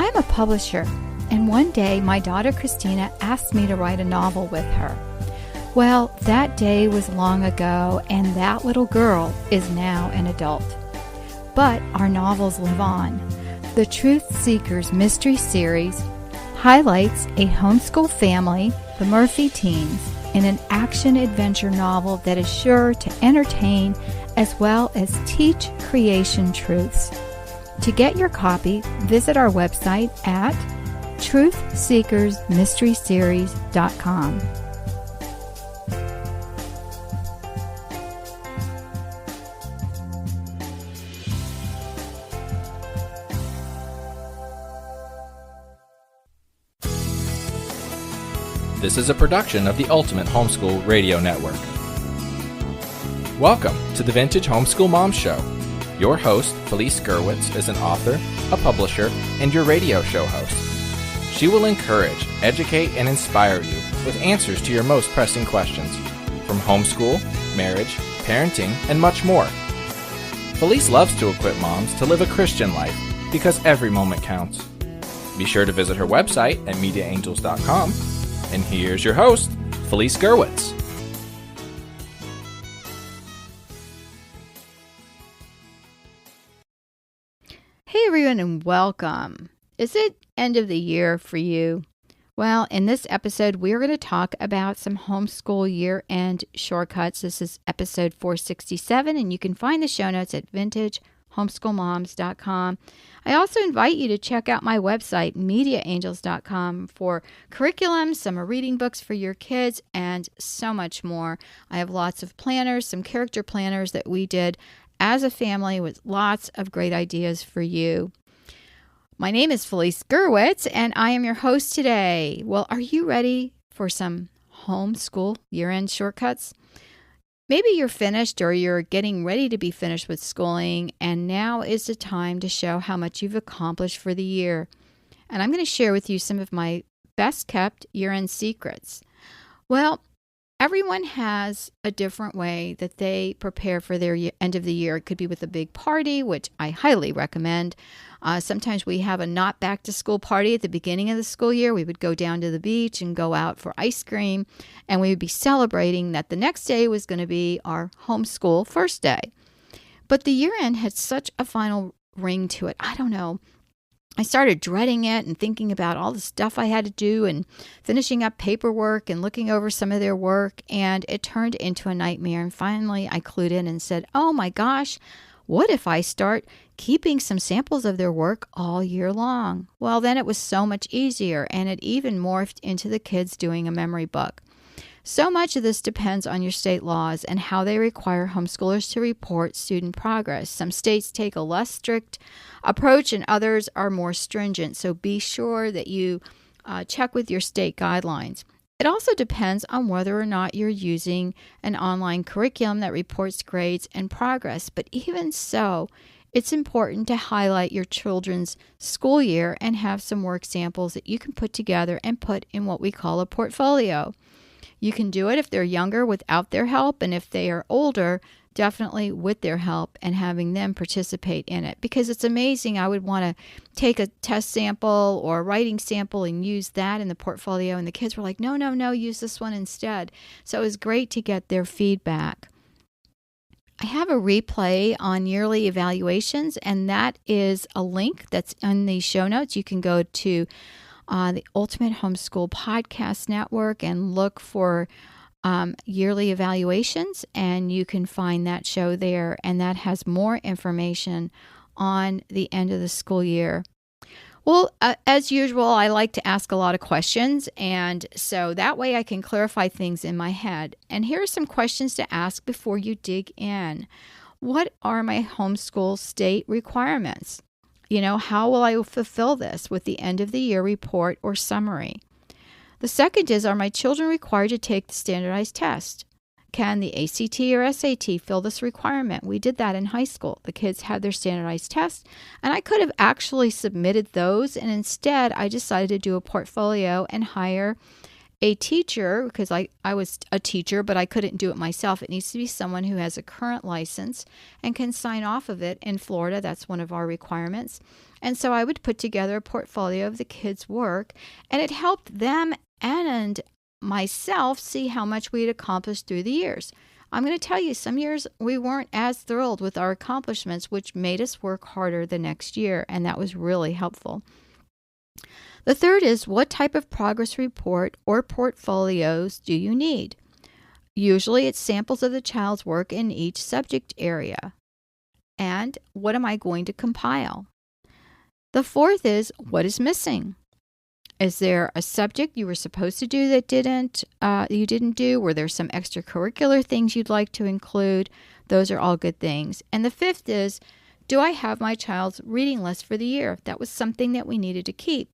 I'm a publisher, and one day my daughter Christina asked me to write a novel with her. Well, that day was long ago, and that little girl is now an adult. But our novels live on. The Truth Seekers Mystery Series highlights a homeschool family, the Murphy teens, in an action-adventure novel that is sure to entertain as well as teach creation truths. To get your copy, visit our website at truthseekersmysteryseries.com. This is a production of the Ultimate Homeschool Radio Network. Welcome to the Vintage Homeschool Mom Show. Your host, Felice Gerwitz, is an author, a publisher, and your radio show host. She will encourage, educate, and inspire you with answers to your most pressing questions, from homeschool, marriage, parenting, and much more. Felice loves to equip moms to live a Christian life because every moment counts. Be sure to visit her website at mediaangels.com. And here's your host, Felice Gerwitz. Hey everyone, and welcome. Is it end of the year for you? Well, in this episode, we're going to talk about some homeschool year-end shortcuts. This is episode 467, and you can find the show notes at vintagehomeschoolmoms.com. I also invite you to check out my website, mediaangels.com, for curriculum, summer reading books for your kids, and so much more. I have lots of planners, some character planners that we did as a family with lots of great ideas for you. My name is Felice Gerwitz, and I am your host today. Well, are you ready for some homeschool year-end shortcuts? Maybe you're finished or you're getting ready to be finished with schooling, and now is the time to show how much you've accomplished for the year. And I'm going to share with you some of my best-kept year-end secrets. Well, everyone has a different way that they prepare for their end of the year. It could be with a big party, which I highly recommend. Sometimes we have a not back to school party at the beginning of the school year. We would go down to the beach and go out for ice cream, and we would be celebrating that the next day was going to be our homeschool first day. But the year end had such a final ring to it. I don't know. I started dreading it and thinking about all the stuff I had to do and finishing up paperwork and looking over some of their work, and it turned into a nightmare. And finally, I clued in and said, oh my gosh, what if I start keeping some samples of their work all year long? Well, then it was so much easier, and it even morphed into the kids doing a memory book. So much of this depends on your state laws and how they require homeschoolers to report student progress. Some states take a less strict approach and others are more stringent, so be sure that you check with your state guidelines. It also depends on whether or not you're using an online curriculum that reports grades and progress. But even so, it's important to highlight your children's school year and have some work samples that you can put together and put in what we call a portfolio. You can do it if they're younger without their help, and if they are older, definitely with their help and having them participate in it. Because it's amazing. I would want to take a test sample or a writing sample and use that in the portfolio, and the kids were like, no, use this one instead. So it was great to get their feedback. I have a replay on yearly evaluations, and that is a link that's in the show notes. You can go to the Ultimate Homeschool Podcast Network and look for yearly evaluations, and you can find that show there, and that has more information on the end of the school year. Well, as usual, I like to ask a lot of questions, and so that way I can clarify things in my head. And here are some questions to ask before you dig in. What are my homeschool state requirements? How will I fulfill this with the end of the year report or summary? The second is, are my children required to take the standardized test? Can the ACT or SAT fill this requirement? We did that in high school. The kids had their standardized tests, and I could have actually submitted those, and instead I decided to do a portfolio and hire a teacher, because I was a teacher, but I couldn't do it myself. It needs to be someone who has a current license and can sign off of it. In Florida, that's one of our requirements. And so I would put together a portfolio of the kids' work, and it helped them and myself see how much we had accomplished through the years. I'm going to tell you, some years we weren't as thrilled with our accomplishments, which made us work harder the next year, and that was really helpful. The third is, what type of progress report or portfolios do you need? Usually it's samples of the child's work in each subject area. And what am I going to compile? The fourth is, what is missing? Is there a subject you were supposed to do that you didn't do? Were there some extracurricular things you'd like to include? Those are all good things. And the fifth is, do I have my child's reading list for the year? That was something that we needed to keep.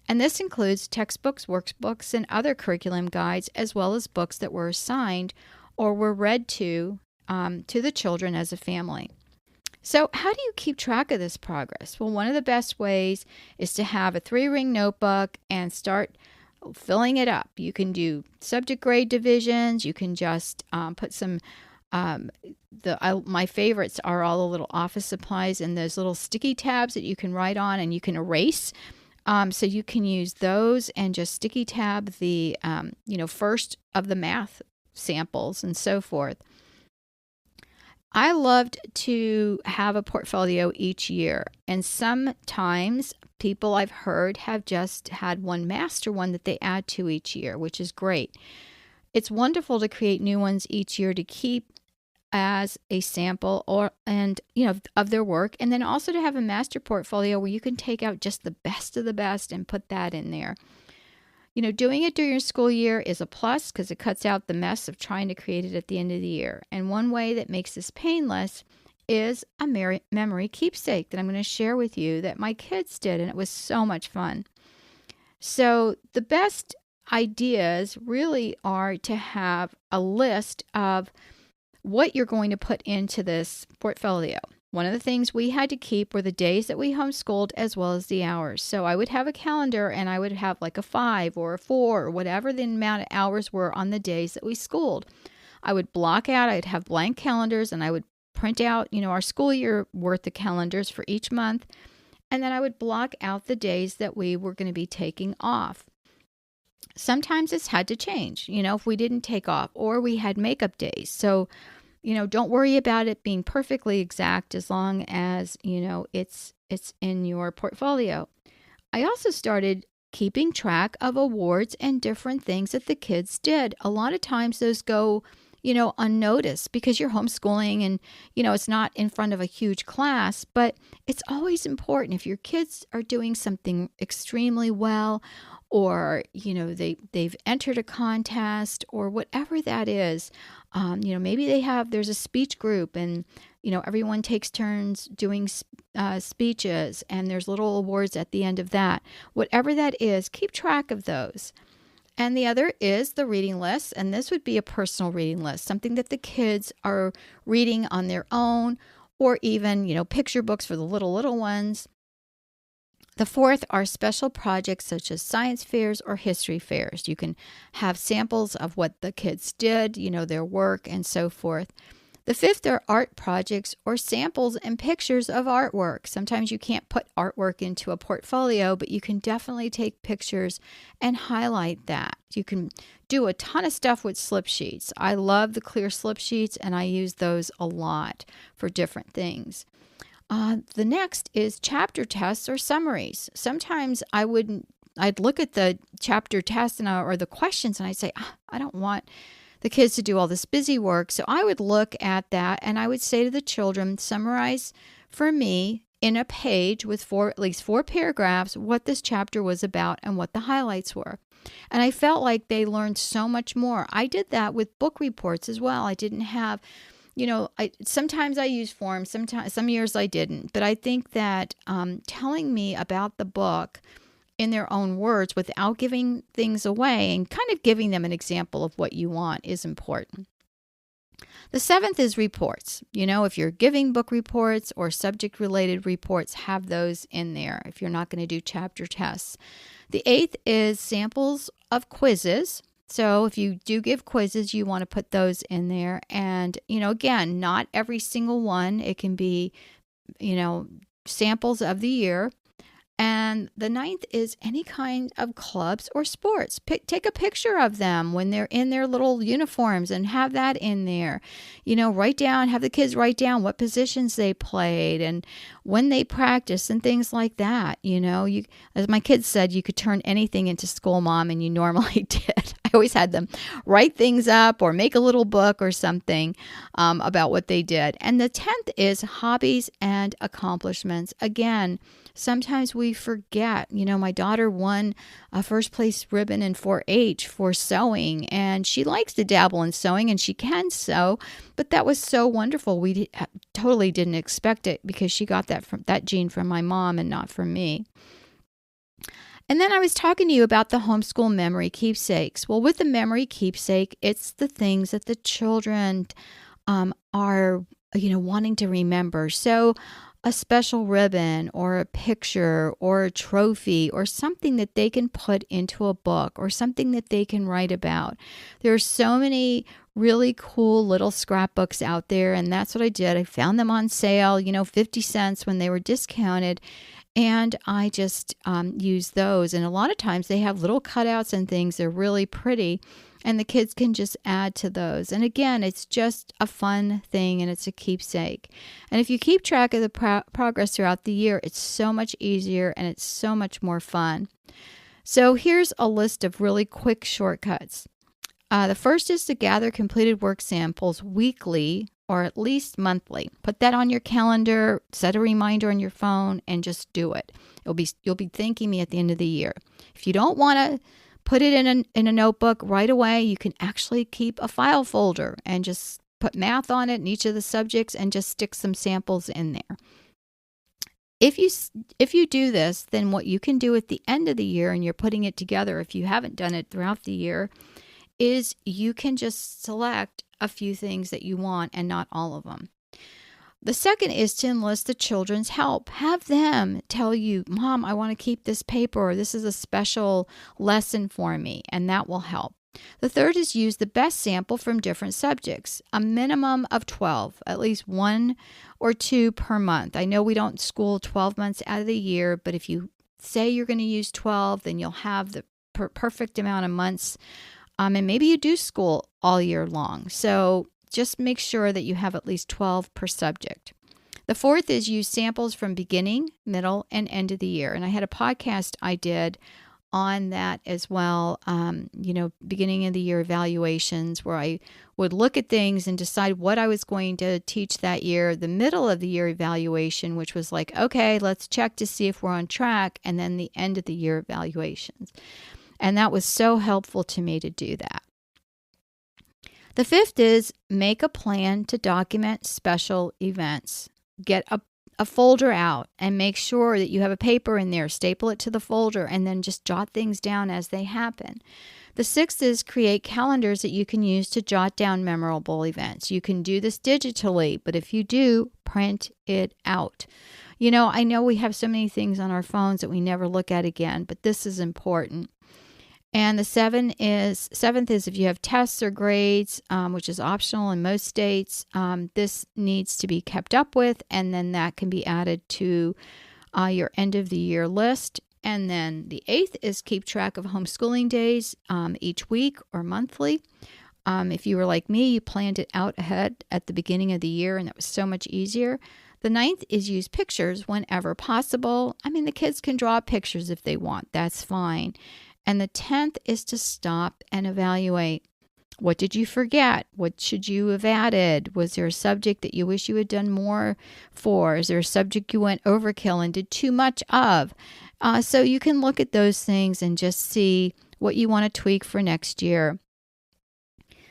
And this includes textbooks, workbooks, and other curriculum guides, as well as books that were assigned or were read to the children as a family. So how do you keep track of this progress? Well, one of the best ways is to have a 3-ring notebook and start filling it up. You can do subject grade divisions. You can just put some, my favorites are all the little office supplies and those little sticky tabs that you can write on and you can erase. So you can use those and just sticky tab the, first of the math samples and so forth. I loved to have a portfolio each year, and sometimes people I've heard have just had one master one that they add to each year, which is great. It's wonderful to create new ones each year to keep as a sample of their work, and then also to have a master portfolio where you can take out just the best of the best and put that in there. Doing it during your school year is a plus because it cuts out the mess of trying to create it at the end of the year. And one way that makes this painless is a memory keepsake that I'm going to share with you that my kids did, and it was so much fun. So the best ideas really are to have a list of what you're going to put into this portfolio. One of the things we had to keep were the days that we homeschooled as well as the hours. So I would have a calendar and I would have like a 5 or a 4 or whatever the amount of hours were on the days that we schooled. I would block out, I'd have blank calendars and I would print out, our school year worth of calendars for each month. And then I would block out the days that we were going to be taking off. Sometimes this had to change, if we didn't take off or we had makeup days. So don't worry about it being perfectly exact as long as, it's in your portfolio. I also started keeping track of awards and different things that the kids did. A lot of times those go, unnoticed because you're homeschooling and, it's not in front of a huge class, but it's always important if your kids are doing something extremely well or, they've entered a contest or whatever that is. Maybe there's a speech group and, everyone takes turns doing speeches and there's little awards at the end of that. Whatever that is, keep track of those. And the other is the reading list. And this would be a personal reading list, something that the kids are reading on their own or even, picture books for the little ones. The fourth are special projects such as science fairs or history fairs. You can have samples of what the kids did, their work and so forth. The fifth are art projects or samples and pictures of artwork. Sometimes you can't put artwork into a portfolio, but you can definitely take pictures and highlight that. You can do a ton of stuff with slip sheets. I love the clear slip sheets and I use those a lot for different things. The next is chapter tests or summaries. Sometimes I'd look at the chapter test or the questions and I'd say, I don't want the kids to do all this busy work. So I would look at that and I would say to the children, summarize for me in a page with at least 4 paragraphs what this chapter was about and what the highlights were. And I felt like they learned so much more. I did that with book reports as well. I didn't have sometimes I use forms, some years I didn't, but I think that telling me about the book in their own words without giving things away and kind of giving them an example of what you want is important. The seventh is reports. If you're giving book reports or subject-related reports, have those in there if you're not going to do chapter tests. The eighth is samples of quizzes. So if you do give quizzes, you want to put those in there. And, again, not every single one. It can be, samples of the year. And the 9th is any kind of clubs or sports. Take a picture of them when they're in their little uniforms and have that in there. Have the kids write down what positions they played and when they practiced and things like that. As my kids said, you could turn anything into school, Mom, and you normally did. I always had them write things up or make a little book or something about what they did. And the 10th is hobbies and accomplishments. Again, sometimes we forget. My daughter won a first place ribbon in 4-H for sewing, and she likes to dabble in sewing, and she can sew, but that was so wonderful. We totally didn't expect it because she got that gene from my mom and not from me. And then I was talking to you about the homeschool memory keepsakes. Well, with the memory keepsake, it's the things that the children are, wanting to remember. So a special ribbon or a picture or a trophy or something that they can put into a book or something that they can write about. There are so many really cool little scrapbooks out there, and that's what I did. I found them on sale, 50 cents when they were discounted, and I just used those. And a lot of times they have little cutouts and things. They're really pretty. And the kids can just add to those. And again, it's just a fun thing, and it's a keepsake. And if you keep track of the progress throughout the year, it's so much easier and it's so much more fun. So here's a list of really quick shortcuts. The first is to gather completed work samples weekly or at least monthly. Put that on your calendar, set a reminder on your phone, and just do it. You'll be thanking me at the end of the year. If you don't want to put it in a notebook right away, you can actually keep a file folder and just put math on it in each of the subjects and just stick some samples in there. If you do this, then what you can do at the end of the year, and you're putting it together if you haven't done it throughout the year, is you can just select a few things that you want and not all of them. The second is to enlist the children's help. Have them tell you, Mom, I want to keep this paper, or this is a special lesson for me, and that will help. The third is use the best sample from different subjects, a minimum of 12, at least 1 or 2 per month. I know we don't school 12 months out of the year, but if you say you're going to use 12, then you'll have the perfect amount of months, and maybe you do school all year long. So just make sure that you have at least 12 per subject. The fourth is use samples from beginning, middle, and end of the year. And I had a podcast I did on that as well, beginning of the year evaluations, where I would look at things and decide what I was going to teach that year. The middle of the year evaluation, which was like, okay, let's check to see if we're on track, and then the end of the year evaluations. And that was so helpful to me to do that. The fifth is make a plan to document special events. Get a folder out and make sure that you have a paper in there. Staple it to the folder and then just jot things down as they happen. The sixth is create calendars that you can use to jot down memorable events. You can do this digitally, but if you do, print it out. I know we have so many things on our phones that we never look at again, but this is important. And the seventh is if you have tests or grades, which is optional in most states, this needs to be kept up with, and then that can be added to your end of the year list. And then the eighth is keep track of homeschooling days each week or monthly. If you were like me, you planned it out ahead at the beginning of the year, and that was so much easier. The ninth is use pictures whenever possible. The kids can draw pictures if they want. That's fine. And the 10th is to stop and evaluate. What did you forget? What should you have added? Was there a subject that you wish you had done more for? Is there a subject you went overkill and did too much of? So you can look at those things and just see what you want to tweak for next year.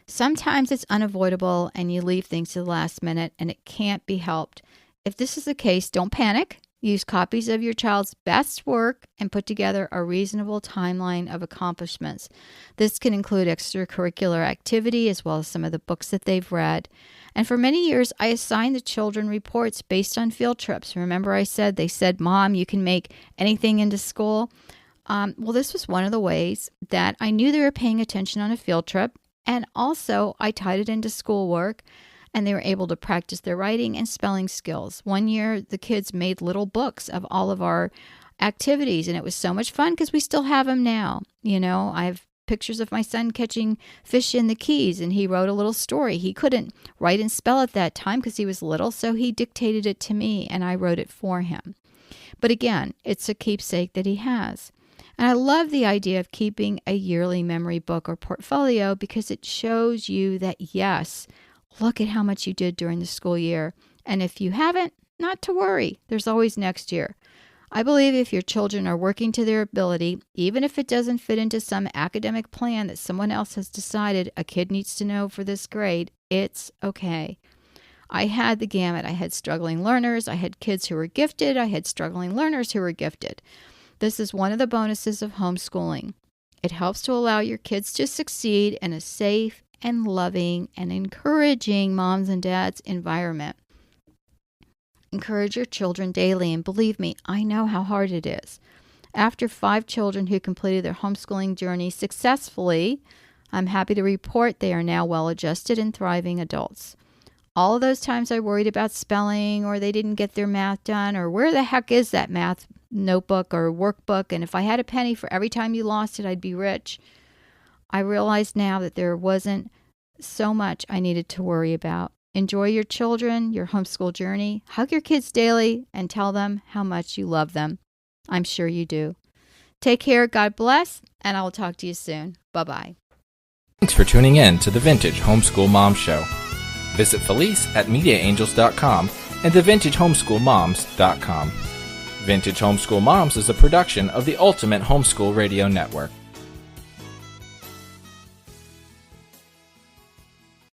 Sometimes it's unavoidable and you leave things to the last minute and it can't be helped. If this is the case, don't panic. Use copies of your child's best work and put together a reasonable timeline of accomplishments. This can include extracurricular activity as well as some of the books that they've read. And for many years, I assigned the children reports based on field trips. Remember they said, Mom, you can make anything into school. Well, this was one of the ways that I knew they were paying attention on a field trip. And also, I tied it into schoolwork, and they were able to practice their writing and spelling skills. One year, the kids made little books of all of our activities, and it was so much fun because we still have them now. I have pictures of my son catching fish in the Keys, and he wrote a little story. He couldn't write and spell at that time because he was little, so he dictated it to me, and I wrote it for him. But again, it's a keepsake that he has. And I love the idea of keeping a yearly memory book or portfolio because it shows you that, yes, look at how much you did during the school year. And if you haven't, not to worry. There's always next year. I believe if your children are working to their ability, even if it doesn't fit into some academic plan that someone else has decided a kid needs to know for this grade, it's okay. I had the gamut. I had struggling learners. I had kids who were gifted. I had struggling learners who were gifted. This is one of the bonuses of homeschooling. It helps to allow your kids to succeed in a safe and loving and encouraging moms and dads environment. Encourage your children daily, and believe me, I know how hard it is. After 5 children who completed their homeschooling journey successfully, I'm happy to report they are now well-adjusted and thriving adults. All of those times I worried about spelling, or they didn't get their math done, or where the heck is that math notebook or workbook, and if I had a penny for every time you lost it, I'd be rich. I realize now that there wasn't so much I needed to worry about. Enjoy your children, your homeschool journey. Hug your kids daily and tell them how much you love them. I'm sure you do. Take care, God bless, and I will talk to you soon. Bye-bye. Thanks for tuning in to the Vintage Homeschool Mom Show. Visit Felice at MediaAngels.com and TheVintageHomeschoolMoms.com. Vintage Homeschool Moms is a production of the Ultimate Homeschool Radio Network.